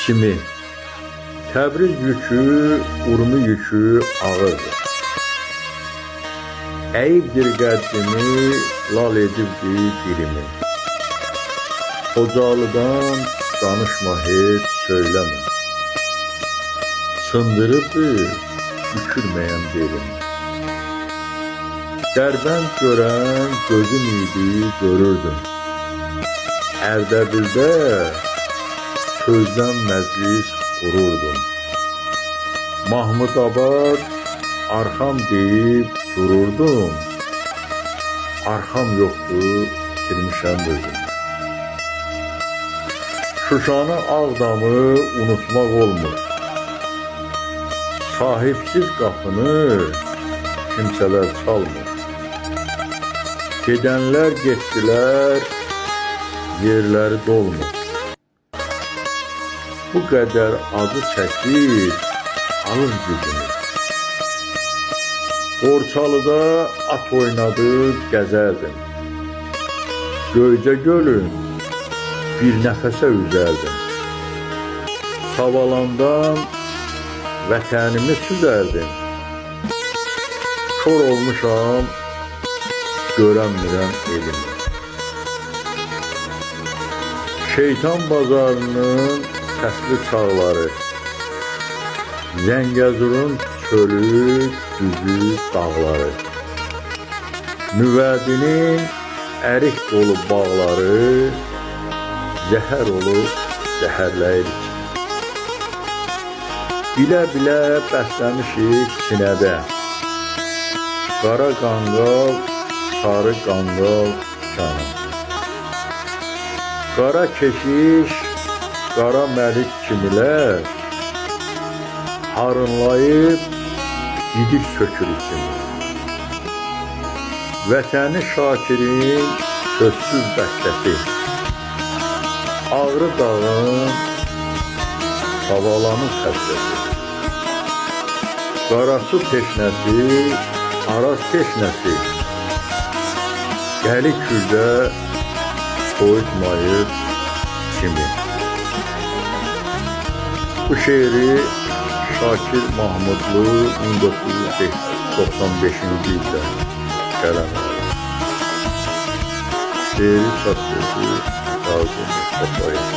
kimi Təbriz yükü, Urmi yükü ağırdır. Əyibdir qəddimi, lal edibdir dilimi. Xocalıdan danışma heç söyləmə. Sındırıbdır bükülməyən belimi. Dərbənd görən gözüm idi, görürdüm. Ərdəbildə sözdən məclis qururdum. Mahmudabad arxam deyib dururdum. Arxam yoxdur, itirmişəm özüm. Şuşanı, Ağdamı unutmaq olmur. Sahibsiz qapını kimsələr çalmır. Gedənlər getdilər, yerləri dolmur. Bu qədər acı çəkir, alır gücünü. Borçalıda at oynadıb gəzərdim. Göycə gölün bir nəfəsə üzərdim. Savalandan vətənimi süzərdim. Kor olmuşam, görənmirəm elimi. Şeytan bazarının səsli çağları, Zəngəzurun çölü, düzü, dağları, Müvəddinin ərik dolu bağları, zəhər olub zəhərləyirik. Bilə-bilə bəsləmişik sinədə, qara qanqal, sarı qanqal canım. Qara keşiş, qara məlik kimilər, harınlayıb didik sökür içini. Vətəni Şakirin sözsüz bəstəsi, Ağrı dağın havalanın xəstəsi. Qarasu teşnəsi, Araz teşnəsi, Gəli kürdə soyutmayır kimi. Bu şeiri Şakir Mahmudlu 1995-ci ildə qələm alır. Şeiri çatdırdı Qazi Mustafayev.